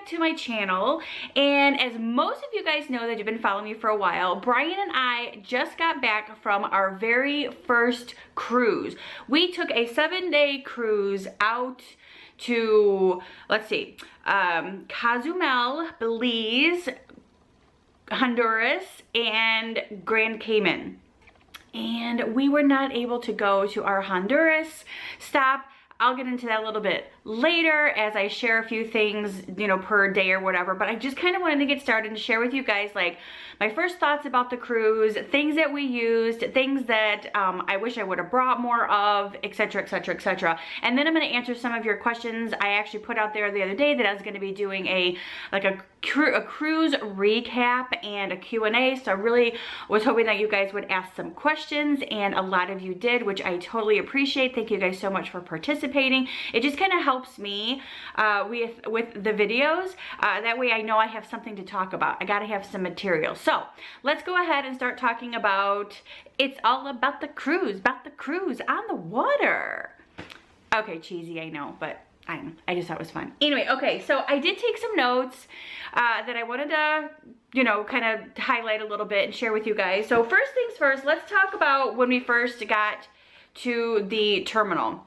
back to my channel. And as most of you guys know that you've been following me for a while, Brian and I just got back from our very first cruise. We took a 7-day cruise out to, let's see, Cozumel, Belize, Honduras, and Grand Cayman. And we were not able to go to our Honduras stop. I'll get into that a little bit later as I share a few things, you know, per day or whatever, but I just kind of wanted to get started and share with you guys like my first thoughts about the cruise, things that we used, things that I wish I would have brought more of, etc, etc, etc. And then I'm going to answer some of your questions. I actually put out there the other day that I was going to be doing a cruise recap and a Q&A, so I really was hoping that you guys would ask some questions, and a lot of you did, which I totally appreciate. Thank you guys so much for participating. It just kind of helps me with the videos. That way I know I have something to talk about. I gotta have some material. So let's go ahead and start talking about, it's all about the cruise on the water. Okay, cheesy, I know, but I just thought it was fun. Anyway, okay, so I did take some notes that I wanted to, you know, kind of highlight a little bit and share with you guys. So first things first, let's talk about when we first got to the terminal.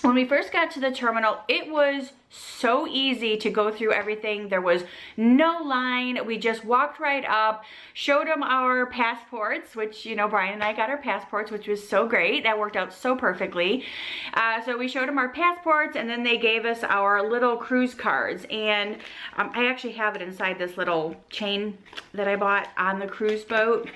When we first got to the terminal, it was so easy to go through everything. There was no line. We just walked right up, showed them our passports, which, you know, Brian and I got our passports, which was so great. That worked out so perfectly. So we showed them our passports, and then they gave us our little cruise cards. And I actually have it inside this little chain that I bought on the cruise boat.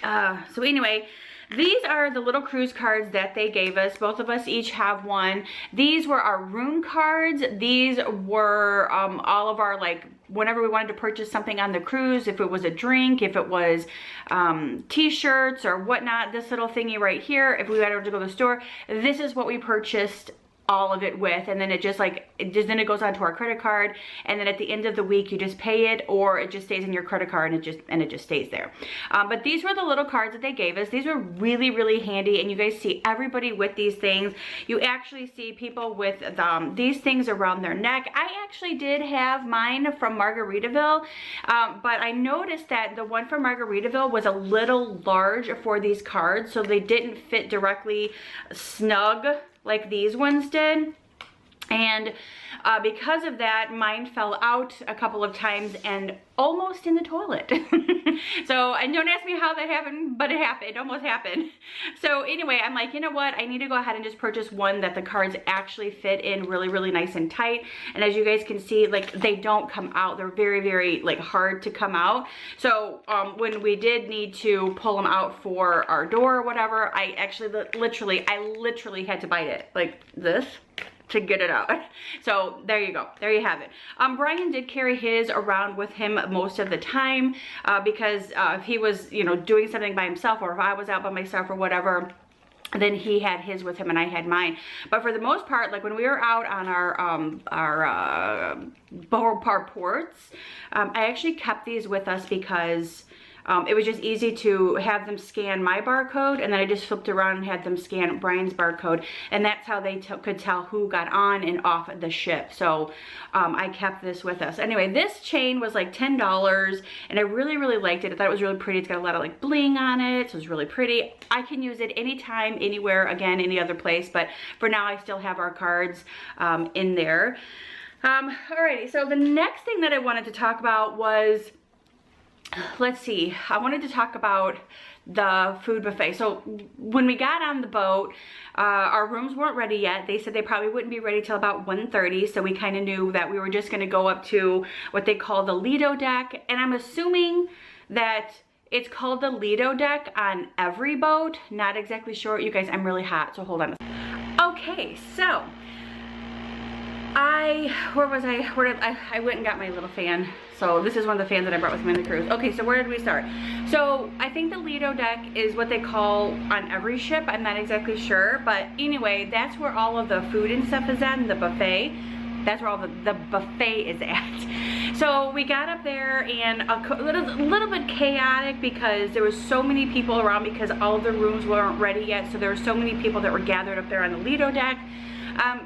So anyway, these are the little cruise cards that they gave us. Both of us each have one. These were our room cards. These were all of our, like, whenever we wanted to purchase something on the cruise, if it was a drink, if it was t-shirts or whatnot, this little thingy right here, if we had to go to the store, this is what we purchased all of it with. And then it just like, then it goes onto our credit card, and then at the end of the week you just pay it, or it just stays in your credit card and it just stays there. But these were the little cards that they gave us. These were really, really handy, and you guys see everybody with these things. You actually see people with these things around their neck. I actually did have mine from Margaritaville, but I noticed that the one from Margaritaville was a little large for these cards, so they didn't fit directly snug like these ones did. And because of that, mine fell out a couple of times and almost in the toilet. So, and don't ask me how that happened, but it happened. It almost happened. So anyway, I'm like, you know what? I need to go ahead and just purchase one that the cards actually fit in really, really nice and tight. And as you guys can see, like, they don't come out. They're very, very, like, hard to come out. So when we did need to pull them out for our door or whatever, I actually literally had to bite it like this to get it out. So there you go, there you have it. Brian did carry his around with him most of the time because if he was, you know, doing something by himself, or if I was out by myself or whatever, then he had his with him and I had mine. But for the most part, like when we were out on our ports, I actually kept these with us because it was just easy to have them scan my barcode, and then I just flipped around and had them scan Brian's barcode, and that's how they could tell who got on and off the ship. So I kept this with us. Anyway, this chain was like $10, and I really, really liked it. I thought it was really pretty. It's got a lot of like bling on it, so it's really pretty. I can use it anytime, anywhere, again, any other place, but for now I still have our cards in there. Alrighty, so the next thing that I wanted to talk about was, let's see, I wanted to talk about the food buffet. So when we got on the boat, our rooms weren't ready yet. They said they probably wouldn't be ready till about 1:30, so we kind of knew that we were just going to go up to what they call the Lido deck, and I'm assuming that it's called the Lido deck on every boat. Not exactly sure. You guys, I'm really hot, so hold on. Okay, so where was I? I went and got my little fan. So this is one of the fans that I brought with me on the cruise. Okay, so where did we start? So I think the Lido deck is what they call on every ship. I'm not exactly sure, but anyway, that's where all of the food and stuff is at, and the buffet. That's where all the buffet is at. So we got up there, and a little bit chaotic because there was so many people around because all of the rooms weren't ready yet. So there were so many people that were gathered up there on the Lido deck.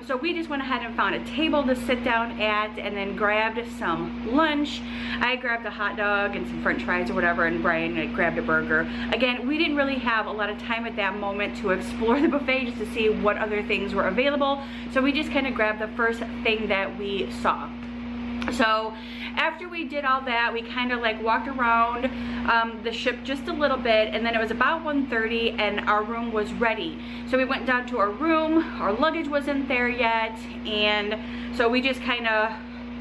So we just went ahead and found a table to sit down at and then grabbed some lunch. I grabbed a hot dog and some french fries or whatever, and Brian grabbed a burger. Again, we didn't really have a lot of time at that moment to explore the buffet just to see what other things were available. So we just kind of grabbed the first thing that we saw. So after we did all that, we kind of like walked around the ship just a little bit, and then it was about 1:30 and our room was ready. So we went down to our room. Our luggage wasn't there yet, and so we just kind of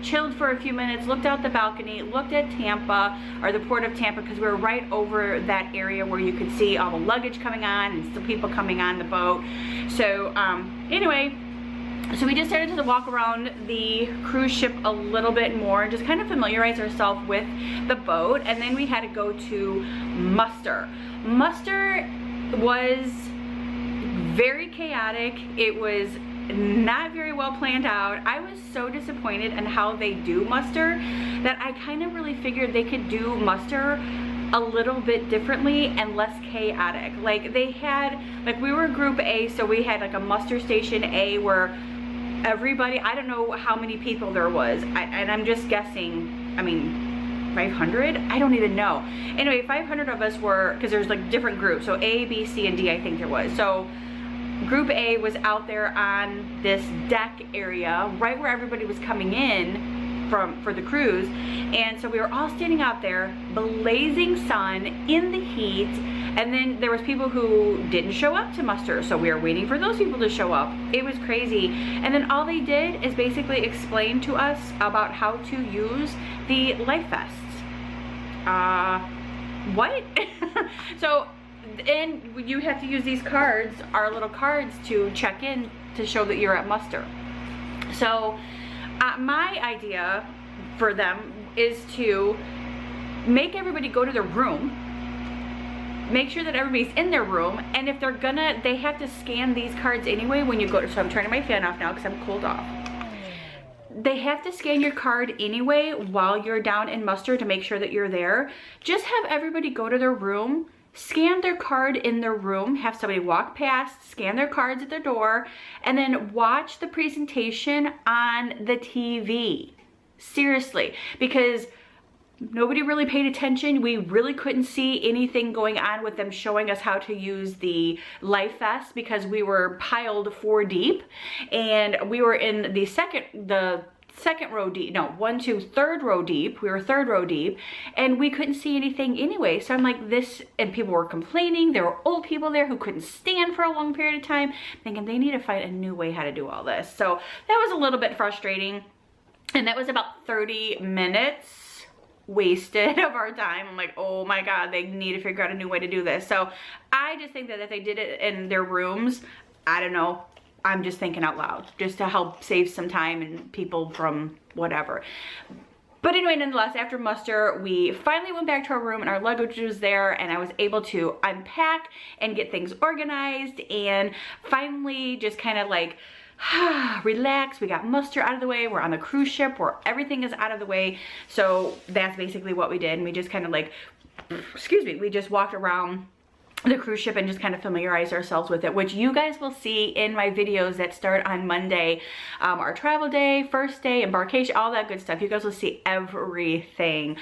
chilled for a few minutes, looked out the balcony, looked at Tampa, or the port of Tampa, because we were right over that area where you could see all the luggage coming on and still people coming on the boat. So anyway, so we just started to walk around the cruise ship a little bit more, just kind of familiarize ourselves with the boat, and then we had to go to muster. Muster was very chaotic. It was not very well planned out. I was so disappointed in how they do muster that I kind of really figured they could do muster a little bit differently and less chaotic. Like they had, like we were group A, so we had like a muster station A where everybody, I don't know how many people there was, and I'm just guessing, I mean 500? I don't even know. Anyway, 500 of us were, because there's like different groups, so A, B, C, and D I think there was. So group A was out there on this deck area right where everybody was coming in for the cruise, and so we were all standing out there, blazing sun in the heat, and then there was people who didn't show up to muster, so we were waiting for those people to show up. It was crazy. And then all they did is basically explain to us about how to use the life vests. What? So, and you have to use these cards, our little cards, to check in to show that you're at muster. So my idea for them is to make everybody go to their room, make sure that everybody's in their room, and if they're gonna, they have to scan these cards anyway when you go to, so I'm turning my fan off now because I'm cooled off. They have to scan your card anyway while you're down in muster to make sure that you're there. Just have everybody go to their room, scan their card in their room, have somebody walk past, scan their cards at their door, and then watch the presentation on the TV. Seriously, because nobody really paid attention. We really couldn't see anything going on with them showing us how to use the life vest because we were piled 4 deep, and we were in the second row deep, no, 1, 2, 3rd row deep. We were 3rd row deep, and we couldn't see anything anyway. So I'm like, this, and people were complaining. There were old people there who couldn't stand for a long period of time, thinking they need to find a new way how to do all this. So that was a little bit frustrating, and that was about 30 minutes wasted of our time. I'm like, oh my God, they need to figure out a new way to do this. So I just think that if they did it in their rooms, I don't know, I'm just thinking out loud, just to help save some time and people from whatever. But anyway, nonetheless, after muster, we finally went back to our room and our luggage was there, and I was able to unpack and get things organized and finally just kind of like relax. We got muster out of the way. We're on the cruise ship where everything is out of the way. So that's basically what we did. And we just kind of like, excuse me, we just walked around the cruise ship and just kind of familiarize ourselves with it, which you guys will see in my videos that start on Monday. Our travel day, first day, embarkation, all that good stuff. You guys will see everything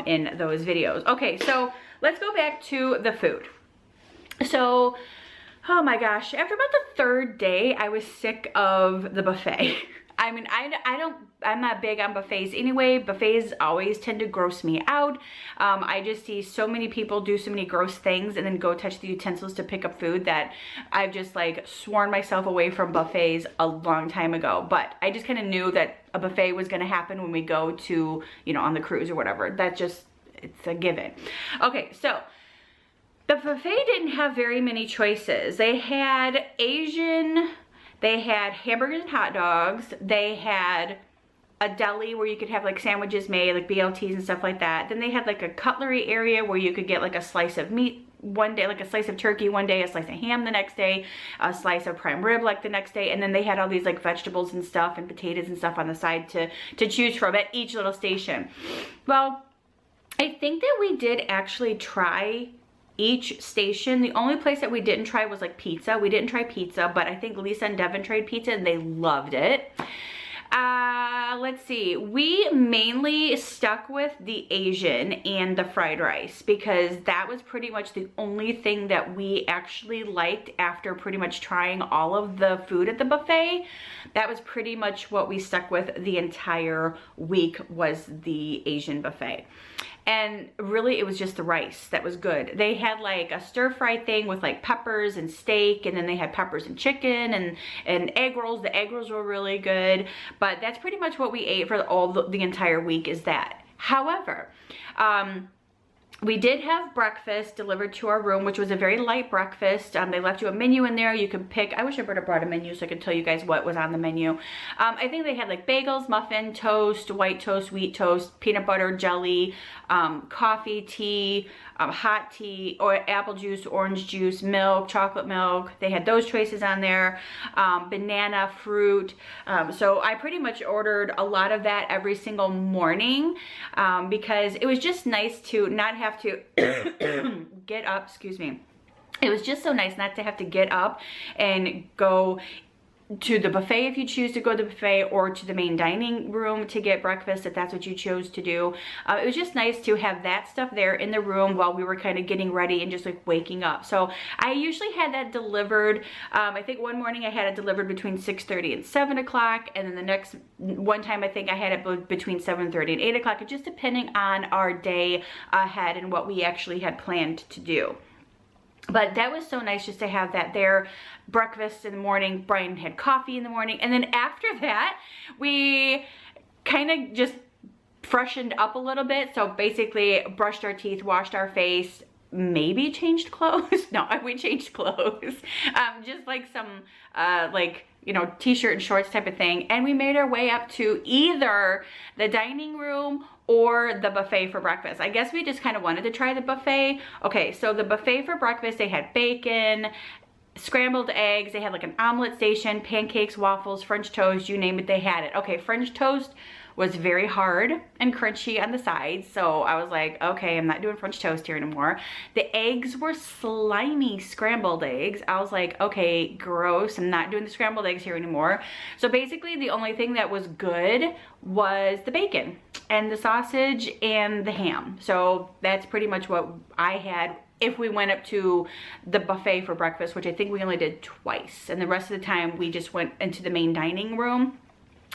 in those videos. Okay, so let's go back to the food. So, oh my gosh, after about the 3rd day, I was sick of the buffet. I mean, I'm not big on buffets anyway. Buffets always tend to gross me out. I just see so many people do so many gross things and then go touch the utensils to pick up food that I've just like sworn myself away from buffets a long time ago. But I just kind of knew that a buffet was going to happen when we go to, you know, on the cruise or whatever. That just, it's a given. Okay, so the buffet didn't have very many choices. They had Asian, they had hamburgers and hot dogs, they had a deli where you could have like sandwiches made, like BLTs and stuff like that. Then they had like a cutlery area where you could get like a slice of meat one day, like a slice of turkey one day, a slice of ham the next day, a slice of prime rib like the next day, and then they had all these like vegetables and stuff and potatoes and stuff on the side to choose from at each little station. Well, I think that we did actually try each station. The only place that we didn't try was like pizza. We didn't try pizza, but I think Lisa and Devin tried pizza and they loved it. Let's see, we mainly stuck with the Asian and the fried rice because that was pretty much the only thing that we actually liked after pretty much trying all of the food at the buffet. That was pretty much what we stuck with the entire week, was the Asian buffet. And really it was just the rice that was good. They had like a stir fry thing with like peppers and steak, and then they had peppers and chicken and egg rolls. The egg rolls were really good, but that's pretty much what we ate for all the entire week, is that. However, we did have breakfast delivered to our room, which was a very light breakfast. They left you a menu in there. You could pick. I wish I would have brought a menu so I could tell you guys what was on the menu. I think they had like bagels, muffin, toast, white toast, wheat toast, peanut butter, jelly, coffee, tea, hot tea, or apple juice, orange juice, milk, chocolate milk. They had those choices on there. Banana, fruit. So I pretty much ordered a lot of that every single morning because it was just nice to not have to get up, excuse me. It was just so nice not to have to get up and go to the buffet if you choose to go to the buffet, or to the main dining room to get breakfast if that's what you chose to do. It was just nice to have that stuff there in the room while we were kind of getting ready and just like waking up. So I usually had that delivered. I think one morning I had it delivered between 6:30 and 7 o'clock, and then the next one time I think I had it between 7:30 and 8 o'clock, just depending on our day ahead and what we actually had planned to do. But that was so nice just to have that there. Breakfast in the morning, Brian had coffee in the morning, and then after that we kind of just freshened up a little bit. So basically brushed our teeth, washed our face, maybe changed clothes. No, we changed clothes. Just like some like, you know, t-shirt and shorts type of thing, and we made our way up to either the dining room or the buffet for breakfast. I guess we just kind of wanted to try the buffet. Okay, so the buffet for breakfast, they had bacon, scrambled eggs, they had like an omelet station, pancakes, waffles, French toast, you name it, they had it. Okay, French toast was very hard and crunchy on the sides, so I was like, okay, I'm not doing French toast here anymore. The eggs were slimy scrambled eggs. I was like, okay, gross, I'm not doing the scrambled eggs here anymore. So basically the only thing that was good was the bacon and the sausage and the ham. So that's pretty much what I had if we went up to the buffet for breakfast, which I think we only did twice, and the rest of the time we just went into the main dining room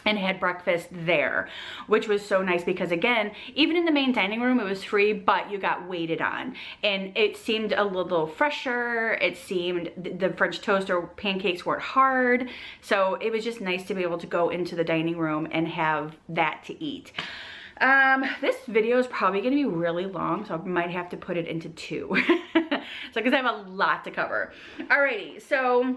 and had breakfast there, which was so nice because again, even in the main dining room, it was free, but you got waited on, and it seemed a little fresher. It seemed the French toast or pancakes weren't hard, so it was just nice to be able to go into the dining room and have that to eat. This video is probably going to be really long, so I might have to put it into two. So because I have a lot to cover. Alrighty, so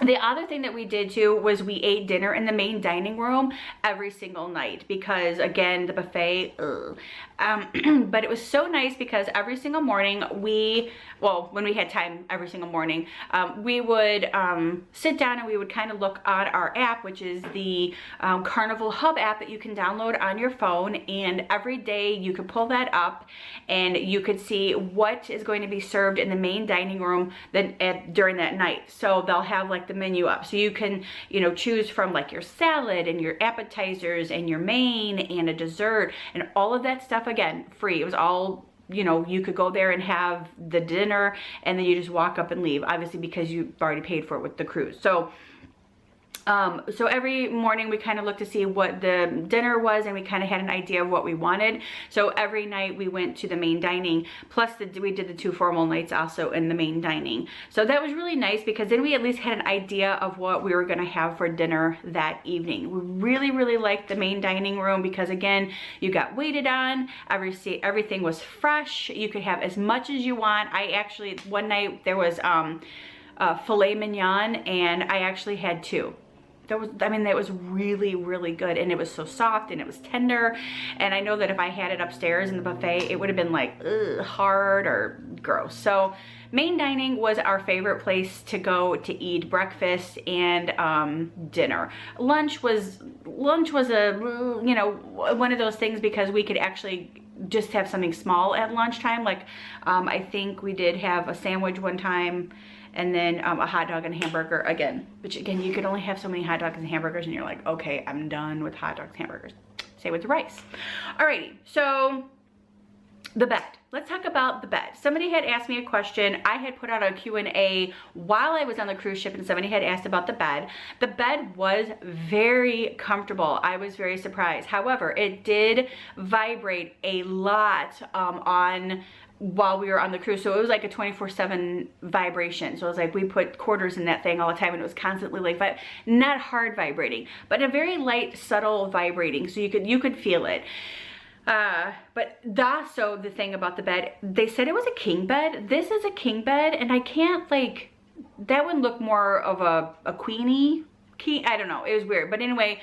the other thing that we did too was we ate dinner in the main dining room every single night because again, the buffet, but it was so nice because every single morning when we had time every single morning, we would sit down and we would kind of look on our app, which is the Carnival Hub app that you can download on your phone, and every day you could pull that up and you could see what is going to be served in the main dining room during that night. So they'll have like the menu up, so you can, you know, choose from like your salad and your appetizers and your main and a dessert and all of that stuff. Again, free. It was all, you know, you could go there and have the dinner and then you just walk up and leave, obviously because you've already paid for it with the cruise. So every morning we kind of looked to see what the dinner was, and we kind of had an idea of what we wanted. So every night we went to the main dining, plus we did the 2 formal nights also in the main dining. So that was really nice because then we at least had an idea of what we were going to have for dinner that evening. We really, really liked the main dining room because again, you got waited on, everything was fresh, you could have as much as you want. I actually, one night there was filet mignon, and I actually had 2. That was really, really good, and it was so soft and it was tender, and I know that if I had it upstairs in the buffet, it would have been like hard or gross. So main dining was our favorite place to go to eat breakfast and dinner. Lunch was a, you know, one of those things because we could actually just have something small at lunchtime. Like I think we did have a sandwich one time, and then a hot dog and hamburger again. Which again, you could only have so many hot dogs and hamburgers, and you're like, okay, I'm done with hot dogs and hamburgers. Same with the rice. Alrighty, so the bed. Let's talk about the bed. Somebody had asked me a question. I had put out a Q&A while I was on the cruise ship, and somebody had asked about the bed. The bed was very comfortable. I was very surprised. However, it did vibrate a lot while we were on the cruise. So it was like a 24/7 vibration. So it was like we put quarters in that thing all the time, and it was constantly like not hard vibrating, but a very light, subtle vibrating. So you could feel it. But that's so the thing about the bed, they said it was a king bed. This is a king bed, and I can't, like, that one looked more of a queenie king. I don't know, it was weird. But anyway,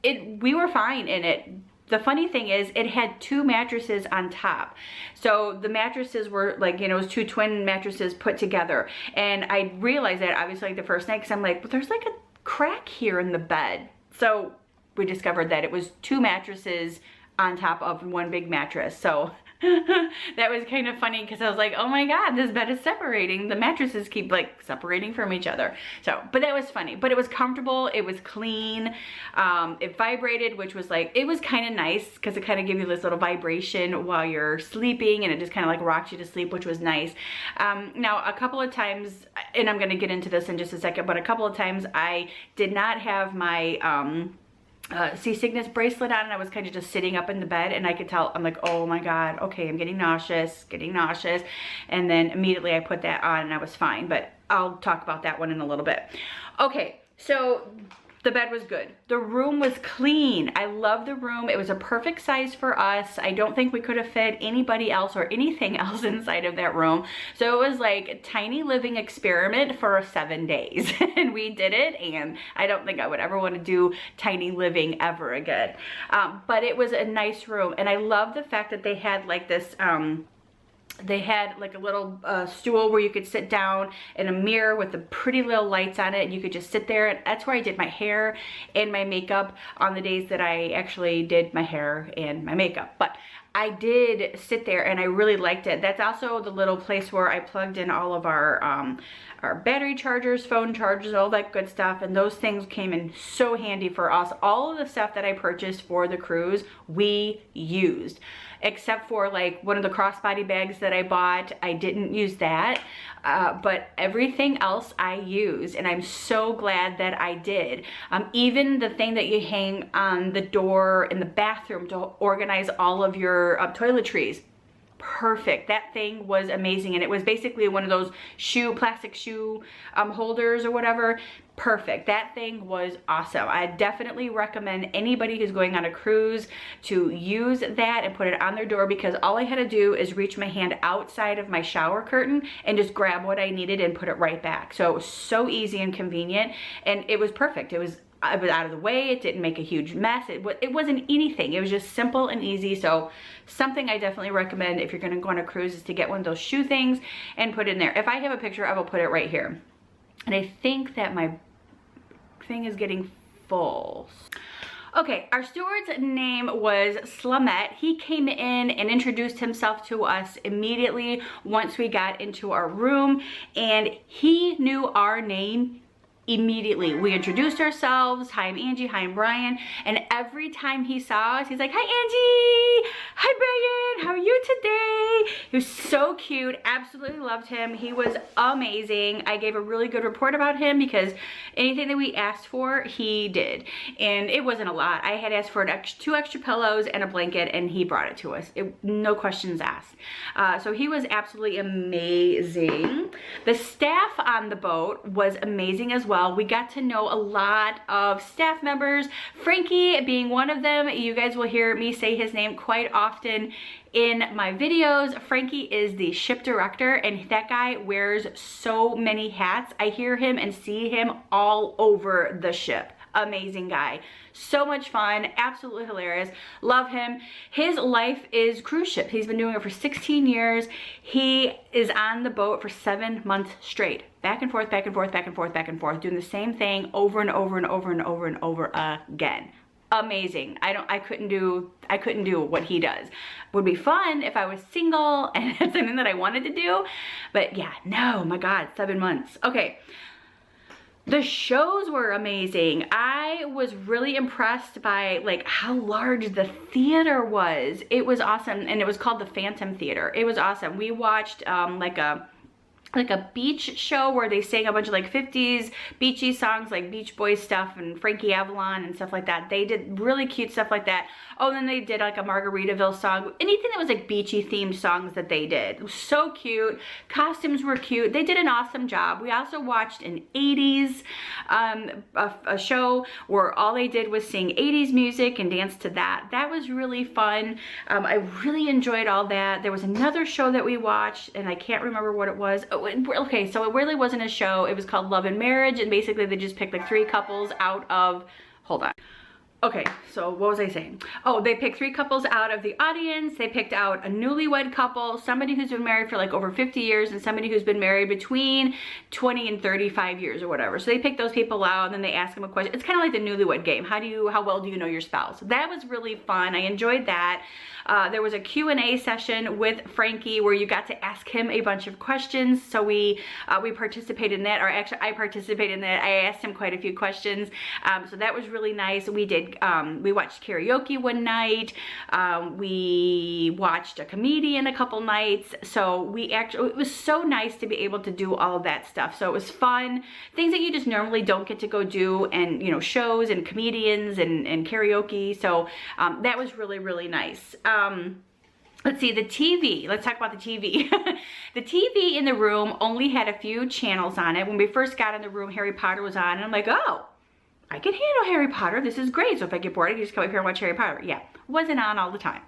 we were fine in it. The funny thing is, it had 2 mattresses on top. So the mattresses were like, you know, it was 2 twin mattresses put together. And I realized that obviously like the first night, because I'm like, well, there's like a crack here in the bed. So we discovered that it was 2 mattresses on top of 1 big mattress. So that was kind of funny, because I was like, oh my god, this bed is separating. The mattresses keep like separating from each other. So, but that was funny. But it was comfortable, it was clean, it vibrated, which was like, it was kind of nice, because it kind of gave you this little vibration while you're sleeping, and it just kind of like rocked you to sleep, which was nice. Now a couple of times, and I'm going to get into this in just a second, but a couple of times I did not have my seasickness bracelet on, and I was kind of just sitting up in the bed, and I could tell, I'm like, oh my god, okay, I'm getting nauseous, and then immediately I put that on and I was fine. But I'll talk about that one in a little bit. Okay, so the bed was good. The room was clean. I love the room. It was a perfect size for us. I don't think we could have fit anybody else or anything else inside of that room. So it was like a tiny living experiment for 7 days. And we did it, and I don't think I would ever want to do tiny living ever again. But it was a nice room, and I love the fact that they had like this they had like a little stool where you could sit down, and a mirror with the pretty little lights on it, and you could just sit there. And that's where I did my hair and my makeup on the days that I actually did my hair and my makeup. But I did sit there, and I really liked it. That's also the little place where I plugged in all of our battery chargers, phone chargers, all that good stuff, and those things came in so handy for us. All of the stuff that I purchased for the cruise, we used. Except for like one of the crossbody bags that I bought, I didn't use that, but everything else I used, and I'm so glad that I did. Even the thing that you hang on the door in the bathroom to organize all of your toiletries, perfect. That thing was amazing, and it was basically one of those plastic shoe holders or whatever. Perfect. That thing was awesome. I definitely recommend anybody who's going on a cruise to use that and put it on their door, because all I had to do is reach my hand outside of my shower curtain and just grab what I needed and put it right back. So it was so easy and convenient, and it was perfect. It was out of the way. It didn't make a huge mess. It wasn't anything. It was just simple and easy. So something I definitely recommend if you're going to go on a cruise is to get one of those shoe things and put it in there. If I have a picture, I will put it right here. And I think that my thing is getting full. Okay, our steward's name was Slamet. He came in and introduced himself to us immediately once we got into our room, and he knew our name immediately. We introduced ourselves. Hi, I'm Angie. Hi, I'm Brian. And every time he saw us, he's like, hi, Angie. Hi, Brian. How are you today? He was so cute. Absolutely loved him. He was amazing. I gave a really good report about him, because anything that we asked for, he did. And it wasn't a lot. I had asked for 2 extra pillows and a blanket, and he brought it to us. No questions asked. So he was absolutely amazing. The staff on the boat was amazing as well. We got to know a lot of staff members, Frankie being one of them. You guys will hear me say his name quite often in my videos. Frankie is the ship director, and that guy wears so many hats. I hear him and see him all over the ship. Amazing guy. So much fun. Absolutely hilarious. Love him. His life is cruise ship. He's been doing it for 16 years. He is on the boat for 7 months straight. Back and forth, back and forth, back and forth, back and forth, doing the same thing over and over and over and over and over again. amazing. I couldn't do what he does. Would be fun if I was single and it's something that I wanted to do, but yeah, no, my God, 7 months. Okay. The shows were amazing. I was really impressed by like how large the theater was. It was awesome, and it was called the Phantom Theater. It was awesome. We watched like a beach show where they sang a bunch of like 50s beachy songs, like Beach Boys stuff and Frankie Avalon and stuff like that. They did really cute stuff like that. Oh, then they did like a Margaritaville song. Anything that was like beachy themed songs that they did. It was so cute. Costumes were cute. They did an awesome job. We also watched an 80s a show where all they did was sing 80s music and dance to that. That was really fun. I really enjoyed all that. There was another show that we watched and I can't remember what it was. Oh, okay, so it really wasn't a show. It was called Love and Marriage, and basically they just picked like 3 couples out of, hold on. Okay, so what was I saying? Oh, they picked 3 couples out of the audience. They picked out a newlywed couple, somebody who's been married for like over 50 years, and somebody who's been married between 20 and 35 years or whatever. So they picked those people out, and then they ask them a question. It's kind of like the newlywed game. How well do you know your spouse? That was really fun. I enjoyed that. There was a Q&A session with Frankie where you got to ask him a bunch of questions. So we participated in that, or actually I participated in that. I asked him quite a few questions. So that was really nice. We watched karaoke one night. We watched a comedian a couple nights. So it was so nice to be able to do all of that stuff. So it was fun. Things that you just normally don't get to go do, and you know, shows and comedians and karaoke. So that was really, really nice. Let's see, the TV. Let's talk about the TV. The TV in the room only had a few channels on it. When we first got in the room, Harry Potter was on, and I'm like, oh, I can handle Harry Potter. This is great. So if I get bored, I can just come up here and watch Harry Potter. Yeah, wasn't on all the time.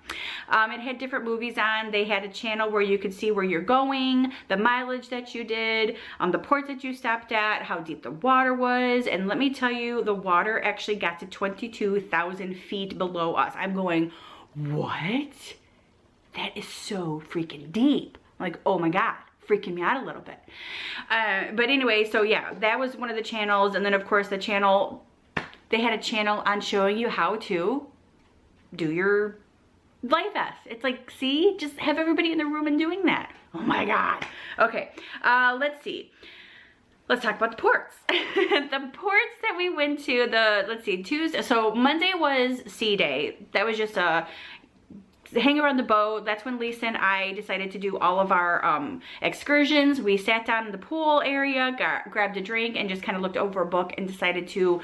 It had different movies on. They had a channel where you could see where you're going, the mileage that you did, the ports that you stopped at, how deep the water was. And let me tell you, the water actually got to 22,000 feet below us. I'm going, what? That is so freaking deep. I'm like, oh my God, freaking me out a little bit. But anyway, so yeah, that was one of the channels. And then of course they had a channel on showing you how to do your life vest. It's like, see, just have everybody in the room and doing that. Oh my God. Okay, let's see. Let's talk about the ports. The ports that we went to, let's see, Tuesday. So Monday was sea day. That was just a hang around the boat. That's when Lisa and I decided to do all of our excursions. We sat down in the pool area, grabbed a drink, and just kind of looked over a book and decided to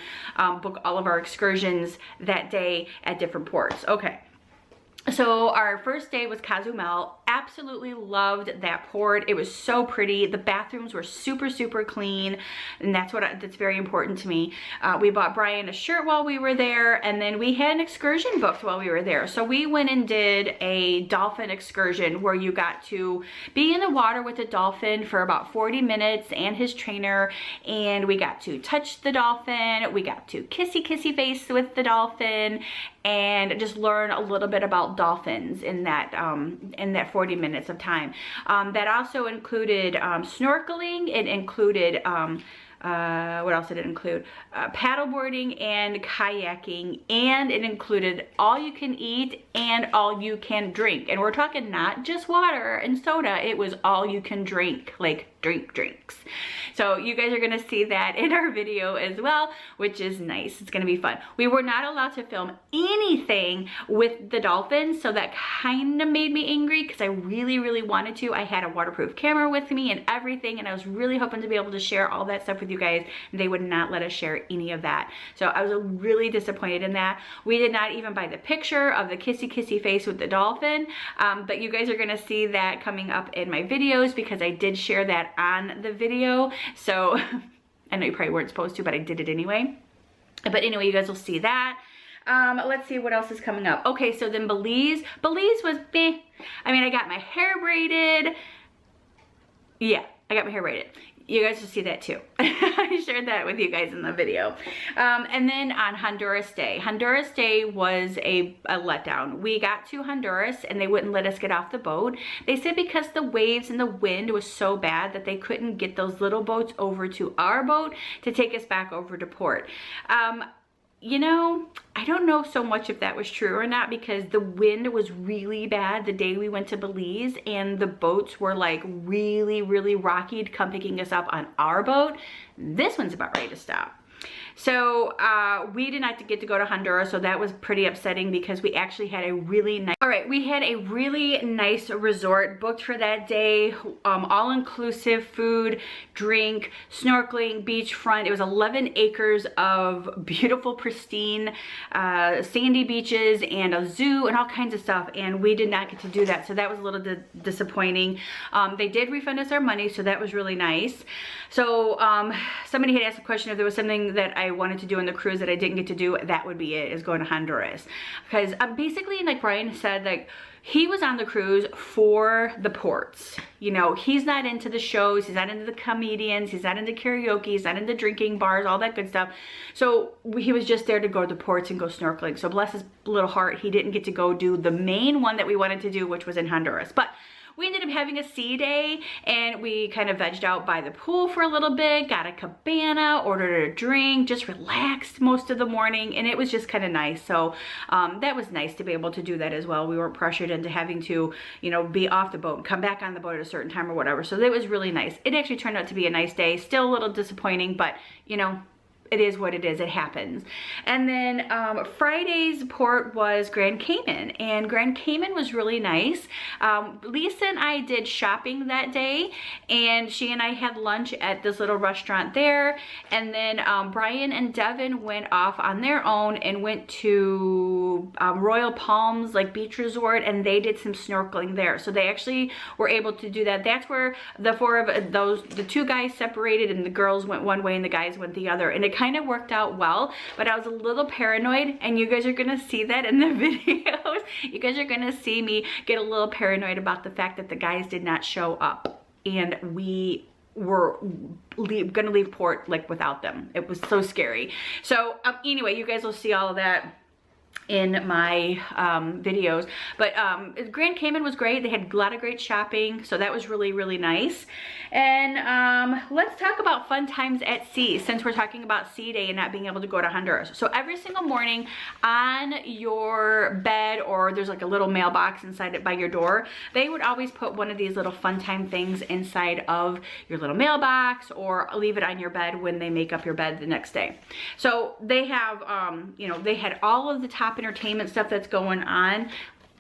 book all of our excursions that day at different ports. Okay. So our first day was Cozumel. Absolutely loved that port. It was so pretty. The bathrooms were super, super clean, and that's very important to me. We bought Brian a shirt while we were there, and then we had an excursion booked while we were there. So we went and did a dolphin excursion where you got to be in the water with a dolphin for about 40 minutes and his trainer, and we got to touch the dolphin. We got to kissy face with the dolphin and just learn a little bit about dolphins in that 40 minutes of time. That also included snorkeling. It included what else did it include? Paddleboarding and kayaking, and it included all you can eat and all you can drink. And we're talking not just water and soda, it was all you can drink, like drinks. So you guys are gonna see that in our video as well, which is nice. It's gonna be fun. We were not allowed to film anything with the dolphins, so that kind of made me angry because I really, really wanted to. I had a waterproof camera with me and everything, and I was really hoping to be able to share all that stuff with you guys. They would not let us share any of that. So I was really disappointed in that. We did not even buy the picture of the kissy face with the dolphin, but you guys are gonna see that coming up in my videos because I did share that on the video. So I know you probably weren't supposed to, but I did it anyway. But anyway, you guys will see that. Let's see what else is coming up. Okay, so then Belize was meh. I mean, I got my hair braided. Yeah, I got my hair braided. You guys will see that too. I shared that with you guys in the video. And then on Honduras Day was a letdown. We got to Honduras and they wouldn't let us get off the boat. They said because the waves and the wind was so bad that they couldn't get those little boats over to our boat to take us back over to port. you know, I don't know so much if that was true or not, because the wind was really bad the day we went to Belize, and the boats were like really, really rocky to come picking us up on our boat. This one's about ready to stop. So we did not get to go to Honduras, so that was pretty upsetting because we actually had a really nice, we had a really nice resort booked for that day, all-inclusive food, drink, snorkeling, beachfront. It was 11 acres of beautiful, pristine, sandy beaches and a zoo and all kinds of stuff, and we did not get to do that, so that was a little disappointing. They did refund us our money, so that was really nice. So somebody had asked a question if there was something that I wanted to do on the cruise that I didn't get to do. That would be it, is going to Honduras. Because basically, like Brian said, like, he was on the cruise for the ports. You know, he's not into the shows, he's not into the comedians, he's not into karaoke, he's not into drinking bars, all that good stuff. So he was just there to go to the ports and go snorkeling. So bless his little heart, he didn't get to go do the main one that we wanted to do, which was in Honduras. But we ended up having a sea day, and we kind of vegged out by the pool for a little bit, got a cabana, ordered a drink, just relaxed most of the morning, and it was just kind of nice. So that was nice to be able to do that as well. We weren't pressured into having to, you know, be off the boat and come back on the boat at a certain time or whatever. So that was really nice. It actually turned out to be a nice day. Still a little disappointing, but you know, it is what it is, it happens. And then Friday's port was Grand Cayman, and Grand Cayman was really nice. Lisa and I did shopping that day, and she and I had lunch at this little restaurant there, and then Brian and Devin went off on their own and went to Royal Palms, like beach resort, and they did some snorkeling there. So they actually were able to do that. That's where the four of those, the two guys separated, and the girls went one way and the guys went the other, and it kind of worked out well. But I was a little paranoid, and you guys are gonna see that in the videos. You guys are gonna see me get a little paranoid about the fact that the guys did not show up, and we were gonna leave port like without them. It was so scary. So anyway, you guys will see all of that in my videos. But Grand Cayman was great. They had a lot of great shopping, so that was really, really nice. And let's talk about fun times at sea, since we're talking about sea day and not being able to go to Honduras. So every single morning on your bed, or there's like a little mailbox inside it by your door, they would always put one of these little fun time things inside of your little mailbox, or leave it on your bed when they make up your bed the next day. So they have, you know, they had all of the top entertainment stuff that's going on,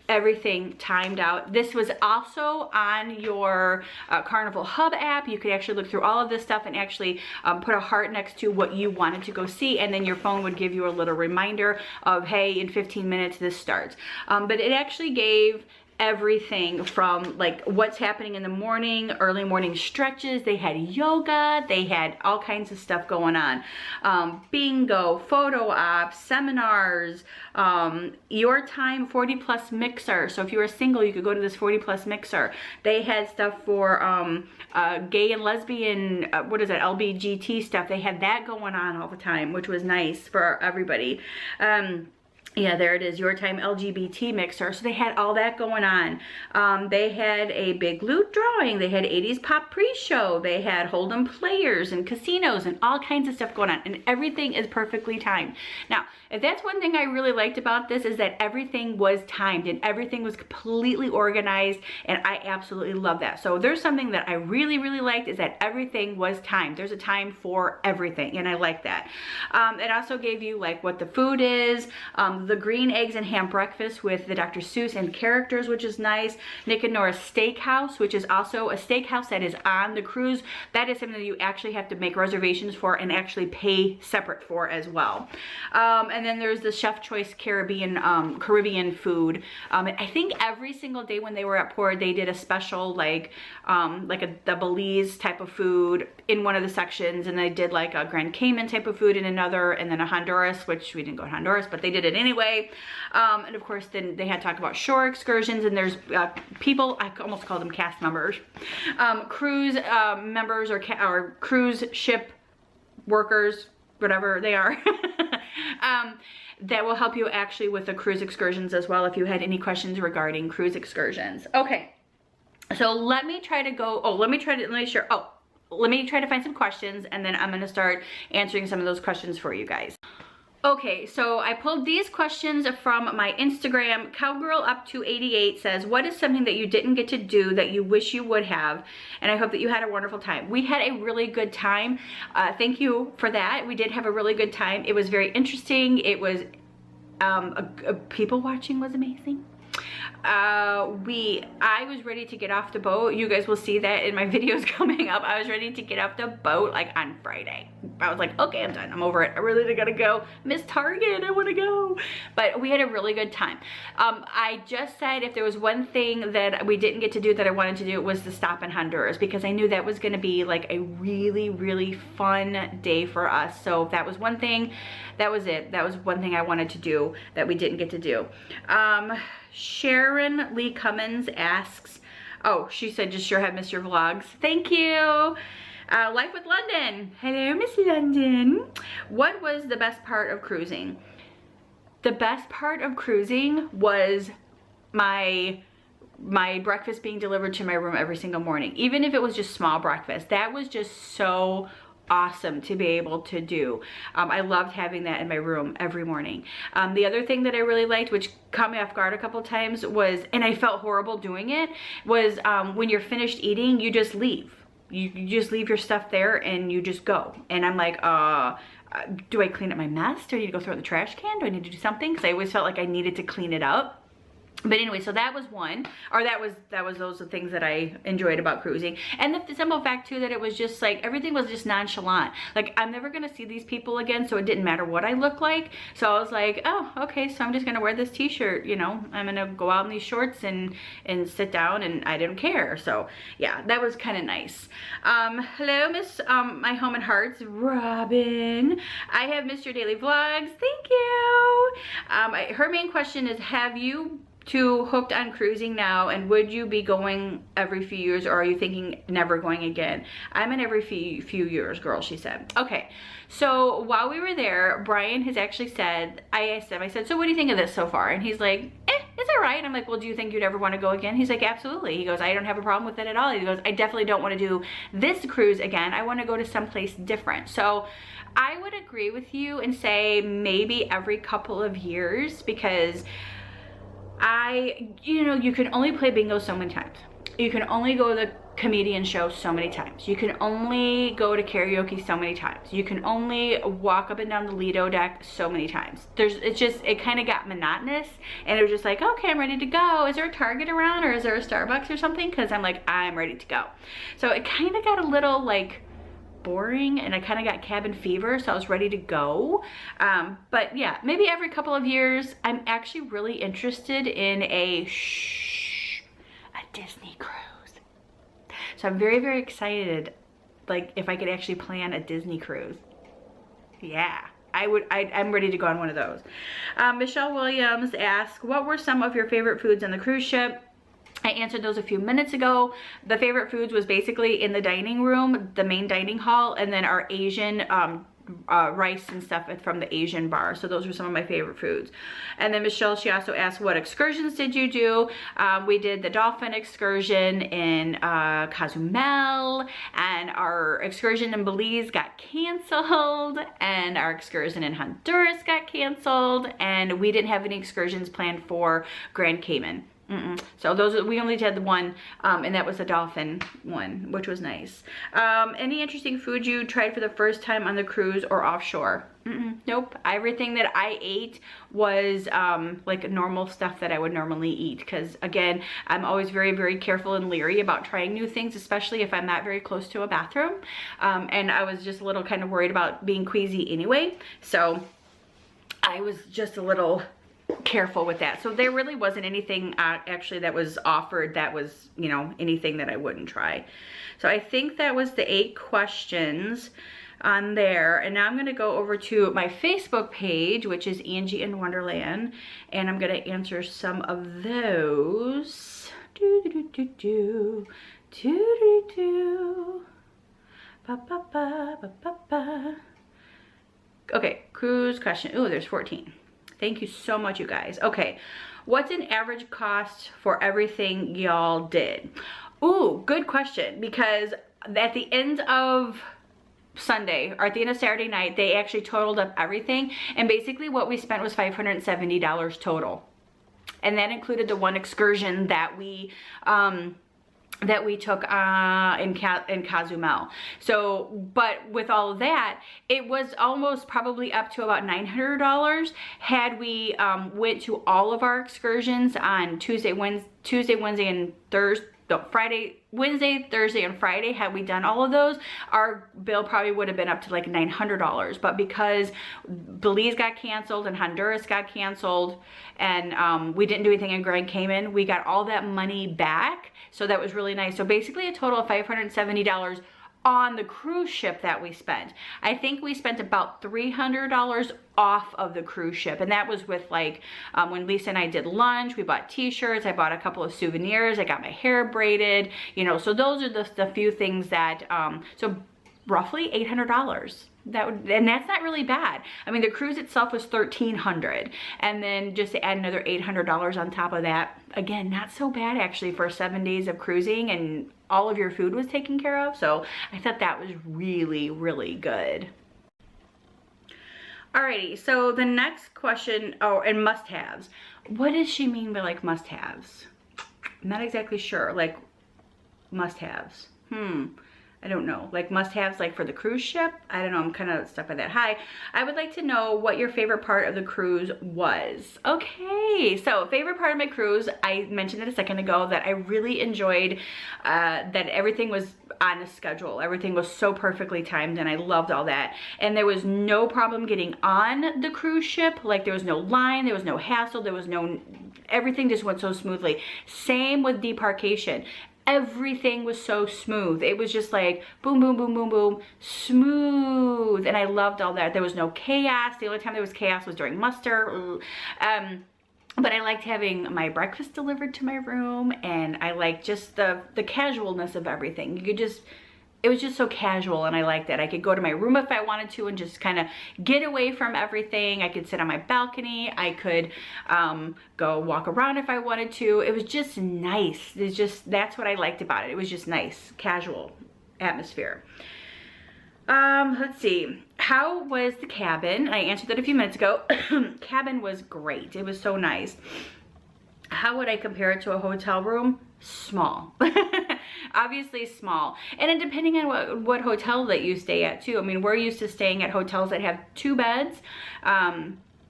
everything timed out. This was also on your Carnival Hub app. You could actually look through all of this stuff and actually put a heart next to what you wanted to go see, and then your phone would give you a little reminder of, hey, in 15 minutes this starts. But it actually gave everything from like what's happening in the morning, early morning stretches. They had yoga, they had all kinds of stuff going on. Bingo, photo ops, seminars, your time 40 plus mixer. So if you were single, you could go to this 40 plus mixer. They had stuff for gay and lesbian, what is it, LBGT stuff. They had that going on all the time, which was nice for everybody. Yeah, there it is, Your Time LGBT mixer. So they had all that going on. They had a big loot drawing. They had 80s pop pre-show. They had Hold'em players and casinos and all kinds of stuff going on. And everything is perfectly timed. Now, if that's one thing I really liked about this, is that everything was timed and everything was completely organized. And I absolutely love that. So there's something that I really, really liked, is that everything was timed. There's a time for everything, and I like that. It also gave you like what the food is, the green eggs and ham breakfast with the Dr. Seuss and characters, which is nice. Nick and Nora's Steakhouse, which is also a steakhouse that is on the cruise. That is something that you actually have to make reservations for and actually pay separate for as well. And then there's the Chef Choice Caribbean food. I think every single day when they were at port, they did a special the Belize type of food in one of the sections, and they did like a Grand Cayman type of food in another, and then a Honduras, which we didn't go to Honduras, but they did it anyway. And of course, then they had to talk about shore excursions, and there's people, I almost call them cast members, cruise members or cruise ship workers, whatever they are, that will help you actually with the cruise excursions as well if you had any questions regarding cruise excursions. Okay, so let me try to find some questions, and then I'm going to start answering some of those questions for you guys. Okay, so I pulled these questions from my Instagram. Cowgirl up to 88 says, what is something that you didn't get to do that you wish you would have? And I hope that you had a wonderful time. We had a really good time. Thank you for that. We did have a really good time. It was very interesting. It was, people watching was amazing. I was ready to get off the boat. You guys will see that in my videos coming up. I was ready to get off the boat like on Friday. I was like, okay, I'm done. I'm over it. I really gotta go. Miss Target, I wanna go. But we had a really good time. I just said if there was one thing that we didn't get to do that I wanted to do, it was to stop in Honduras, because I knew that was gonna be like a really, really fun day for us. So if that was one thing, that was it. That was one thing I wanted to do that we didn't get to do. Sharon Lee Cummins asks, oh, she said, just sure have missed your vlogs. Thank you. Life with London. Hello, Miss London. What was the best part of cruising? The best part of cruising was my breakfast being delivered to my room every single morning. Even if it was just small breakfast, that was just so awesome to be able to do. I loved having that in my room every morning. The other thing that I really liked, which caught me off guard a couple times, was, and I felt horrible doing it, was when you're finished eating, you just leave. You just leave your stuff there and you just go. And I'm like, do I clean up my mess? Do I need to go throw it in the trash can? Do I need to do something? Because I always felt like I needed to clean it up. But anyway, so that was one, or that was those are things that I enjoyed about cruising. And the simple fact too, that it was just like, everything was just nonchalant. Like, I'm never gonna see these people again, so it didn't matter what I look like. So I was like, oh, okay, so I'm just gonna wear this t-shirt, you know, I'm gonna go out in these shorts and sit down, and I didn't care. So yeah, that was kind of nice. Hello, Miss My Home and Hearts, Robin. I have missed your daily vlogs. Thank you. Her main question is, have you hooked on cruising now, and would you be going every few years, or are you thinking never going again? I'm in every few years, girl, she said. Okay, so while we were there, Brian has actually said, I asked him, I said, so what do you think of this so far? And he's like, it's all right. I'm like, well, do you think you'd ever want to go again? He's like, absolutely. He goes, I don't have a problem with it at all. He goes, I definitely don't want to do this cruise again. I want to go to someplace different. So I would agree with you and say maybe every couple of years, because you know, you can only play bingo so many times. You can only go to the comedian show so many times. You can only go to karaoke so many times. You can only walk up and down the Lido deck so many times. It kind of got monotonous, and it was just like, okay, I'm ready to go. Is there a Target around, or is there a Starbucks or something? Because I'm like, I'm ready to go. So it kind of got a little like boring, and I kind of got cabin fever, so I was ready to go. But yeah, maybe every couple of years. I'm actually really interested in a Disney cruise. So I'm very, very excited, like if I could actually plan a Disney cruise. Yeah, I'm ready to go on one of those. Michelle Williams asks, what were some of your favorite foods on the cruise ship? I answered those a few minutes ago. The favorite foods was basically in the dining room, the main dining hall, and then our Asian rice and stuff from the Asian bar. So those were some of my favorite foods. And then Michelle, she also asked, what excursions did you do? We did the dolphin excursion in Cozumel, and our excursion in Belize got canceled, and our excursion in Honduras got canceled, and we didn't have any excursions planned for Grand Cayman. So those, we only did the one, and that was the dolphin one, which was nice. Any interesting food you tried for the first time on the cruise or offshore? Nope. Everything that I ate was like normal stuff that I would normally eat, because again, I'm always very, very careful and leery about trying new things, especially if I'm not very close to a bathroom. And I was just a little kind of worried about being queasy anyway, so I was just a little careful with that. So there really wasn't anything actually that was offered that was, you know, anything that I wouldn't try. So I think that was the 8 questions on there. And now I'm going to go over to my Facebook page, which is Angie in Wonderland, and I'm going to answer some of those. Okay, cruise question. Oh, there's 14. Thank you so much, you guys. Okay, what's an average cost for everything y'all did? Ooh, good question, because at the end of Sunday, or at the end of Saturday night, they actually totaled up everything, and basically what we spent was $570 total. And that included the one excursion that we took in Cozumel. So, but with all of that, it was almost probably up to about $900 had we went to all of our excursions on Tuesday, Wednesday, and Thursday. No, Wednesday, Thursday, and Friday. Had we done all of those, our bill probably would have been up to like $900. But because Belize got canceled and Honduras got canceled, and we didn't do anything in Grand Cayman, we got all that money back. So that was really nice. So basically a total of $570 on the cruise ship that we spent. I think we spent about $300 off of the cruise ship, and that was with like when Lisa and I did lunch, we bought t-shirts, I bought a couple of souvenirs, I got my hair braided, you know, so those are the few things that so roughly $800. And that's not really bad. I mean, the cruise itself was $1,300, and then just to add another $800 on top of that, again, not so bad actually for 7 days of cruising, and all of your food was taken care of. So I thought that was really, really good. Alrighty, so the next question, and must-haves. What does she mean by like must-haves? I'm not exactly sure. Like must-haves. I don't know, like must-haves like for the cruise ship? I don't know, I'm kind of stuck by that. Hi, I would like to know what your favorite part of the cruise was. Okay, so favorite part of my cruise, I mentioned it a second ago that I really enjoyed that everything was on a schedule. Everything was so perfectly timed, and I loved all that. And there was no problem getting on the cruise ship. Like there was no line, there was no hassle, there was no, everything just went so smoothly. Same with debarkation. Everything was so smooth. It was just like boom, boom, boom, boom, boom, smooth. And I loved all that. There was no chaos. The only time there was chaos was during muster. But I liked having my breakfast delivered to my room, and I liked just the casualness of everything. You could just, it was just so casual, and I liked that. I could go to my room if I wanted to and just kind of get away from everything. I could sit on my balcony. I could go walk around if I wanted to. It was just nice. It's just, that's what I liked about it. It was just nice, casual atmosphere. Let's see. How was the cabin? I answered that a few minutes ago. Cabin was great. It was so nice. How would I compare it to a hotel room? Small. Obviously small. And then depending on what hotel that you stay at too. I mean, we're used to staying at hotels that have 2 beds.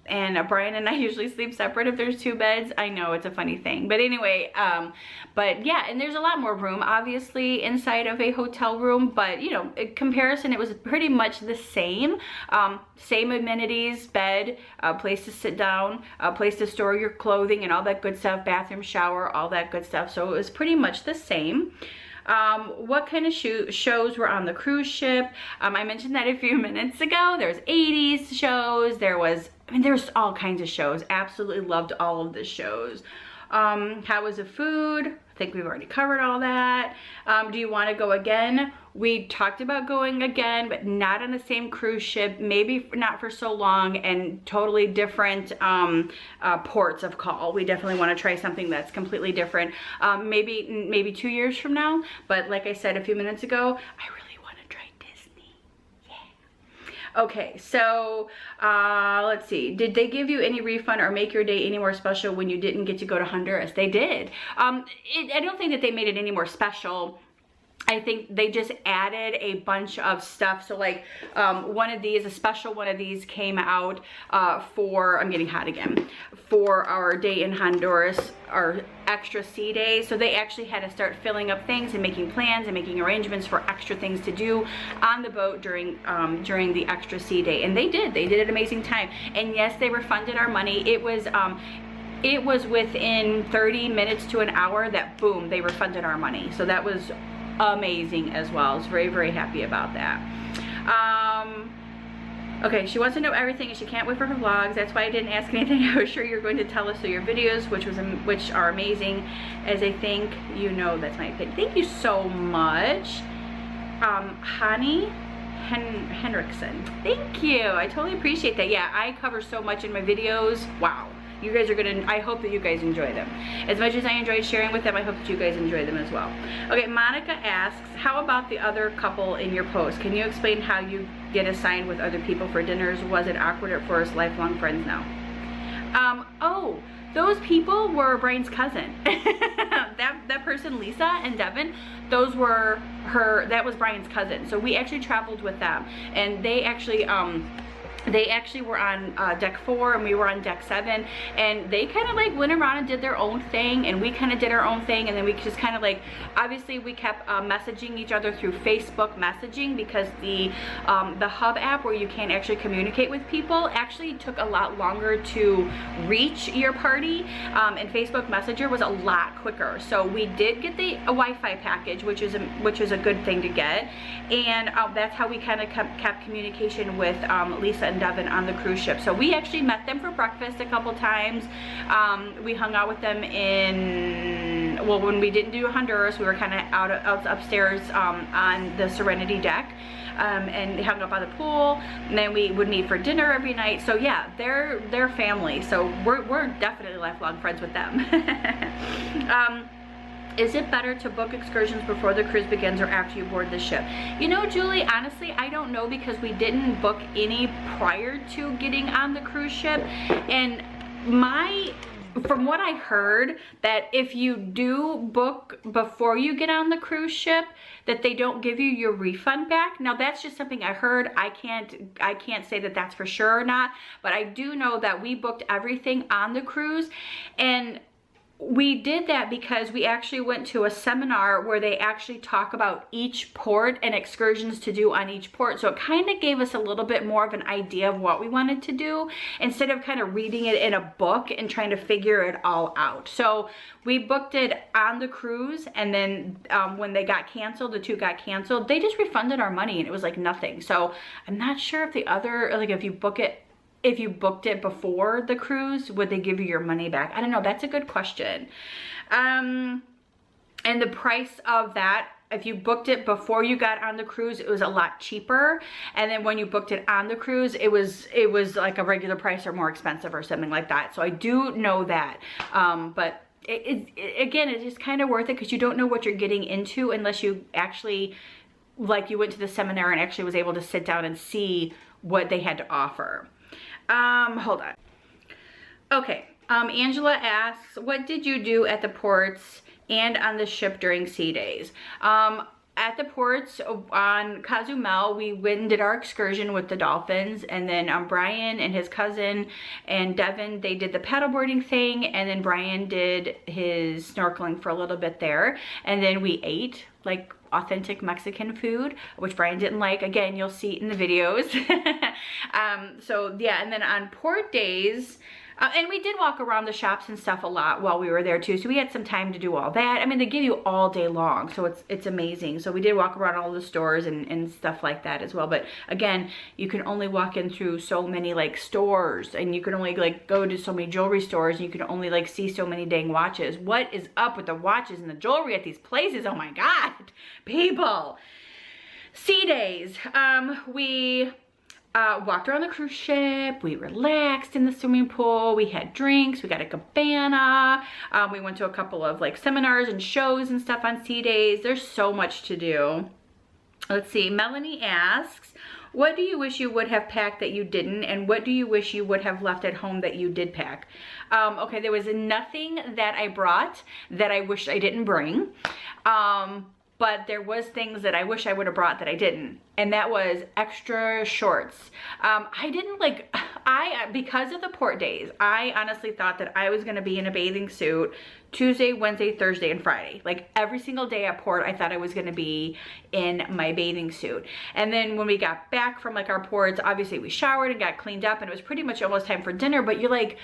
And Brian and I usually sleep separate if there's 2 beds. I know, it's a funny thing. But anyway, but yeah, and there's a lot more room obviously inside of a hotel room. But you know, in comparison, it was pretty much the same. Same amenities, bed, a place to sit down, a place to store your clothing and all that good stuff, bathroom, shower, all that good stuff. So it was pretty much the same. What kind of shows were on the cruise ship? I mentioned that a few minutes ago. There's 80s shows. There's all kinds of shows. Absolutely loved all of the shows. How was the food? I think we've already covered all that. Do you want to go again? We talked about going again, but not on the same cruise ship, maybe not for so long, and totally different ports of call. We definitely want to try something that's completely different. Maybe 2 years from now, but like I said a few minutes ago, I really want to try Disney. Yeah. Okay, so let's see. Did they give you any refund or make your day any more special when you didn't get to go to Honduras? They did. I don't think that they made it any more special. I think they just added a bunch of stuff. So like one of these, a special one of these came out for, I'm getting hot again, for our day in Honduras, our extra sea day. So they actually had to start filling up things and making plans and making arrangements for extra things to do on the boat during the extra sea day. And they did an amazing time. And yes, they refunded our money. It was within 30 minutes to an hour that boom, they refunded our money. So that was amazing as well. I was very, very happy about that. Okay, she wants to know everything and she can't wait for her vlogs. That's why I didn't ask anything. I was sure you're going to tell us through your videos, which are amazing, as I think you know that's my opinion. Thank you so much. Hani Henriksen. Thank you. I totally appreciate that. Yeah, I cover so much in my videos. Wow. You guys are gonna, I hope that you guys enjoy them. As much as I enjoyed sharing with them, I hope that you guys enjoy them as well. Okay, Monica asks, how about the other couple in your post? Can you explain how you get assigned with other people for dinners? Was it awkward at first? Lifelong friends now? Oh, those people were Brian's cousin. that person, Lisa and Devin, those were that was Brian's cousin. So we actually traveled with them, and they actually were on deck 4 and we were on deck 7, and they kind of like went around and did their own thing, and we kind of did our own thing, and then we just kind of like, obviously we kept messaging each other through Facebook messaging, because the hub app where you can actually communicate with people actually took a lot longer to reach your party, and Facebook Messenger was a lot quicker. So we did get the Wi-Fi package, which is a good thing to get, and that's how we kind of kept communication with Lisa and Devin on the cruise ship. So we actually met them for breakfast a couple times. We hung out with them when we didn't do Honduras, we were kind of out upstairs on the Serenity deck, and hung up by the pool, and then we would meet for dinner every night. So yeah, they're family, so we're definitely lifelong friends with them. Is it better to book excursions before the cruise begins or after you board the ship? You know, Julie, honestly, I don't know, because we didn't book any prior to getting on the cruise ship. And from what I heard, that if you do book before you get on the cruise ship, that they don't give you your refund back. Now that's just something I heard. I can't say that that's for sure or not, but I do know that we booked everything on the cruise, and we did that because we actually went to a seminar where they actually talk about each port and excursions to do on each port. So it kind of gave us a little bit more of an idea of what we wanted to do, instead of kind of reading it in a book and trying to figure it all out. So we booked it on the cruise, and then when they got canceled, the 2 got canceled, they just refunded our money, and it was like nothing. So I'm not sure if the other, like if you booked it before the cruise, would they give you your money back? I don't know. That's a good question. And the price of that, if you booked it before you got on the cruise, it was a lot cheaper. And then when you booked it on the cruise, it was like a regular price or more expensive or something like that. So I do know that. But again, it's just kind of worth it, because you don't know what you're getting into unless you actually, like, you went to the seminar and actually was able to sit down and see what they had to offer. Hold on. Okay, Angela asks, what did you do at the ports and on the ship during sea days? At the ports on Cozumel, we went and did our excursion with the dolphins, and then Brian and his cousin and Devin, they did the paddleboarding thing, and then Brian did his snorkeling for a little bit there, and then we ate like authentic Mexican food, which Brian didn't like. Again, you'll see it in the videos. So yeah, and then on port days, and we did walk around the shops and stuff a lot while we were there too, so we had some time to do all that. I mean, they give you all day long, so it's amazing. So we did walk around all the stores and stuff like that as well. But again, you can only walk in through so many like stores, and you can only like go to so many jewelry stores, and you can only like see so many dang watches. What is up with the watches and the jewelry at these places? Oh my God, people. Sea days, we walked around the cruise ship, we relaxed in the swimming pool, we had drinks, we got a cabana, we went to a couple of like seminars and shows and stuff on sea days. There's so much to do. Let's see, Melanie asks, what do you wish you would have packed that you didn't, and what do you wish you would have left at home that you did pack? Okay, there was nothing that I brought that I wish I didn't bring. But there was things that I wish I would have brought that I didn't, and that was extra shorts. I didn't like, because of the port days, I honestly thought that I was gonna be in a bathing suit Tuesday, Wednesday, Thursday, and Friday. Like every single day at port, I thought I was gonna be in my bathing suit. And then when we got back from like our ports, obviously we showered and got cleaned up, and it was pretty much almost time for dinner, but you're like,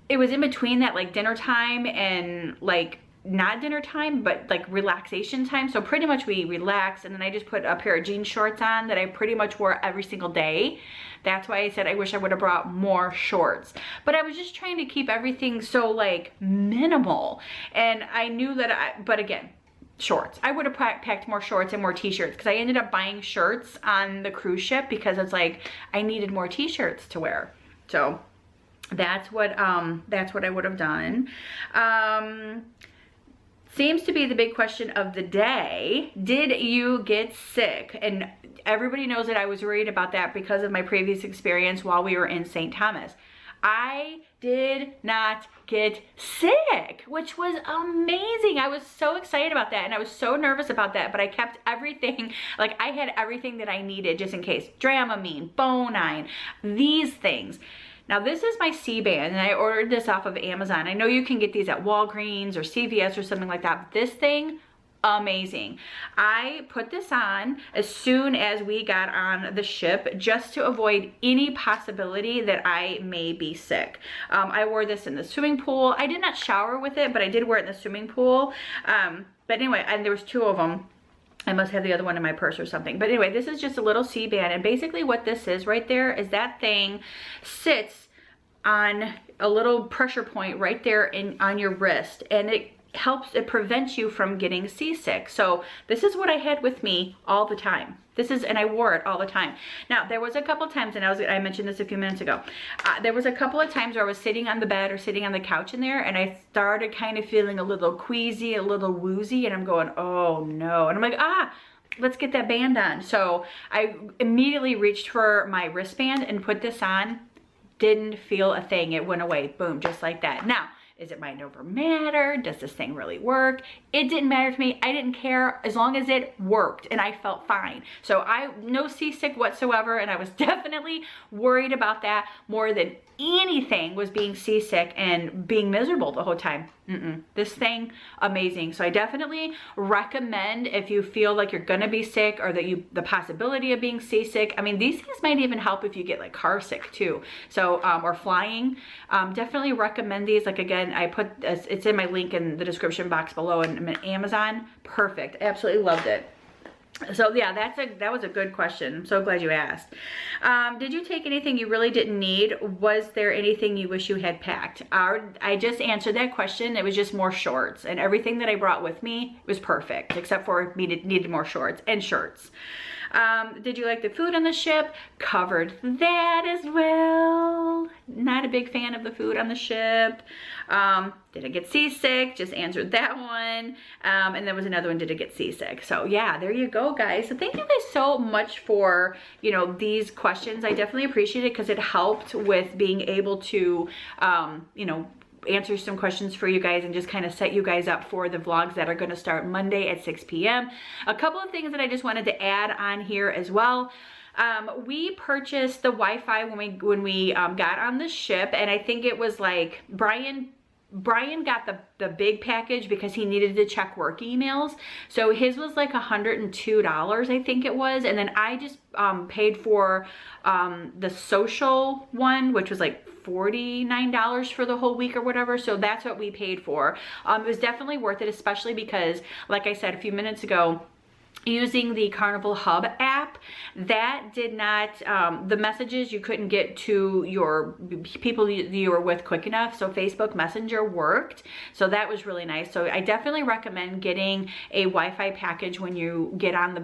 it was in between that like dinner time and like, not dinner time, but like relaxation time. So pretty much we relaxed, and then I just put a pair of jean shorts on that I pretty much wore every single day. That's why I said I wish I would have brought more shorts. But I was just trying to keep everything so like minimal. And I knew that but again, shorts. I would have packed more shorts and more t-shirts, because I ended up buying shirts on the cruise ship because it's like I needed more t-shirts to wear. So that's what I would have done. Seems to be the big question of the day. Did you get sick? And everybody knows that I was worried about that because of my previous experience while we were in St. Thomas. I did not get sick, which was amazing. I was so excited about that, and I was so nervous about that, but I kept everything, like I had everything that I needed just in case. Dramamine, Bonine, these things. Now this is my C-band, and I ordered this off of Amazon. I know you can get these at Walgreens or CVS or something like that, but this thing, amazing. I put this on as soon as we got on the ship just to avoid any possibility that I may be sick. I wore this in the swimming pool. I did not shower with it, but I did wear it in the swimming pool. But anyway, and there was 2 of them. I must have the other one in my purse or something. But anyway, this is just a little C-band, and basically what this is right there is that thing sits on a little pressure point right there on your wrist, and it prevents you from getting seasick. So this is what I had with me all the time. And I wore it all the time. Now, there was a couple times, and I mentioned this a few minutes ago, there was a couple of times where I was sitting on the bed or sitting on the couch in there, and I started kind of feeling a little queasy, a little woozy, and I'm going, oh no. And I'm like, let's get that band on. So I immediately reached for my wristband and put this on. Didn't feel a thing. It went away, boom, just like that. Now, is it mind over matter? Does this thing really work? It didn't matter to me. I didn't care as long as it worked and I felt fine. So no seasick whatsoever, and I was definitely worried about that more than anything was being seasick and being miserable the whole time. This thing, amazing. So I definitely recommend if you feel like you're gonna be sick or that the possibility of being seasick. I mean, these things might even help if you get like car sick too. So, or flying, definitely recommend these. Like again, I put, it's in my link in the description box below, and I'm at Amazon. Perfect, absolutely loved it. So yeah, that was a good question. I'm so glad you asked. Did you take anything you really didn't need? Was there anything you wish you had packed? I just answered that question. It was just more shorts, and everything that I brought with me was perfect, except for needed more shorts and shirts. Did you like the food on the ship? Covered that as well. Not a big fan of the food on the ship. Did I get seasick? Just answered that one. And there was another one, did I get seasick? So yeah, there you go, guys. So thank you guys so much for, these questions. I definitely appreciate it because it helped with being able to, answer some questions for you guys and just kind of set you guys up for the vlogs that are going to start Monday at 6 p.m. A couple of things that I just wanted to add on here as well. We purchased the Wi-Fi when we got on the ship, and I think it was like Brian got the big package because he needed to check work emails. So his was like $102, I think it was. And then I just paid for the social one, which was like $49 for the whole week or whatever. So that's what we paid for. It was definitely worth it, especially because, like I said a few minutes ago, using the Carnival Hub app, that did not, the messages you couldn't get to your people you were with quick enough. So Facebook Messenger worked. So that was really nice. So I definitely recommend getting a Wi-Fi package when you get on the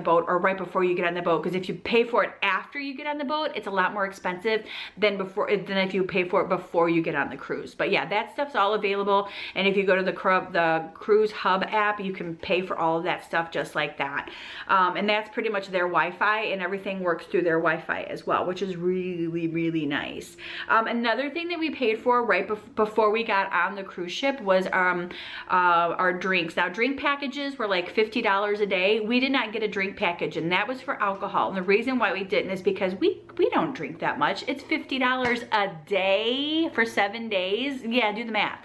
boat or right before you get on the boat. Because if you pay for it after you get on the boat, it's a lot more expensive than if you pay for it before you get on the cruise. But yeah, that stuff's all available. And if you go to the Cruise Hub app, you can pay for all of that stuff just like that. And that's pretty much their Wi-Fi, and everything works through their Wi-Fi as well, which is really, really nice. Another thing that we paid for right before we got on the cruise ship was our drinks. Now, drink packages were like $50 a day. We did not get a drink package, and that was for alcohol. And the reason why we didn't is because we don't drink that much. It's $50 a day for 7 days. Yeah, do the math.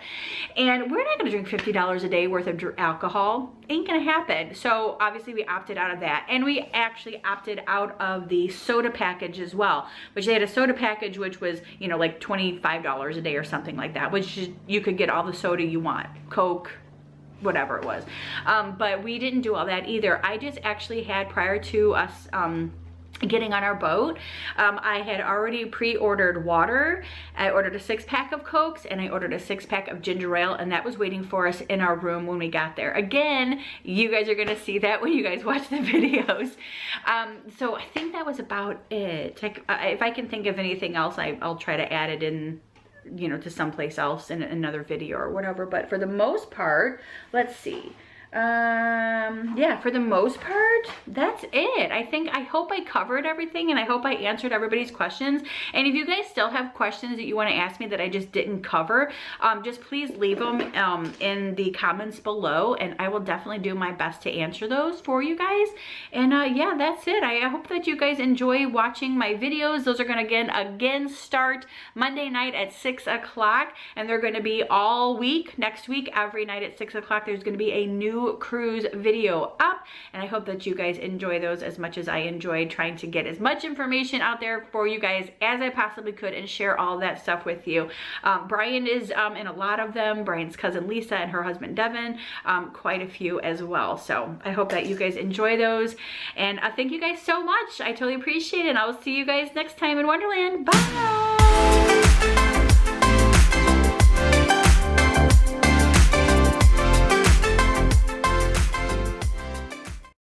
And we're not gonna drink $50 a day worth of alcohol. Ain't gonna happen. So obviously we opted out of that, and we actually opted out of the soda package as well, which they had a soda package which was, like $25 a day or something like that, which is, you could get all the soda you want, Coke, whatever it was. But we didn't do all that either. I just actually had, prior to us getting on our boat. I had already pre-ordered water. I ordered a 6-pack of Cokes and I ordered a 6-pack of ginger ale, and that was waiting for us in our room when we got there. Again, you guys are gonna see that when you guys watch the videos. So I think that was about it. If I can think of anything else, I'll try to add it in, you know, to someplace else in another video or whatever. But for the most part, let's see. Yeah, for the most part, that's it. I hope I covered everything, and I hope I answered everybody's questions. And if you guys still have questions that you want to ask me that I just didn't cover, just please leave them in the comments below, and I will definitely do my best to answer those for you guys. And yeah, that's it. I hope that you guys enjoy watching my videos. Those are going to again start Monday night at 6 o'clock, and they're going to be all week. Next week, every night at 6 o'clock, there's going to be a new cruise video up, and I hope that you guys enjoy those as much as I enjoyed trying to get as much information out there for you guys as I possibly could and share all that stuff with you. Brian is in a lot of them. Brian's cousin Lisa and her husband Devin, quite a few as well. So I hope that you guys enjoy those, and thank you guys so much. I totally appreciate it, and I will see you guys next time in Wonderland. Bye.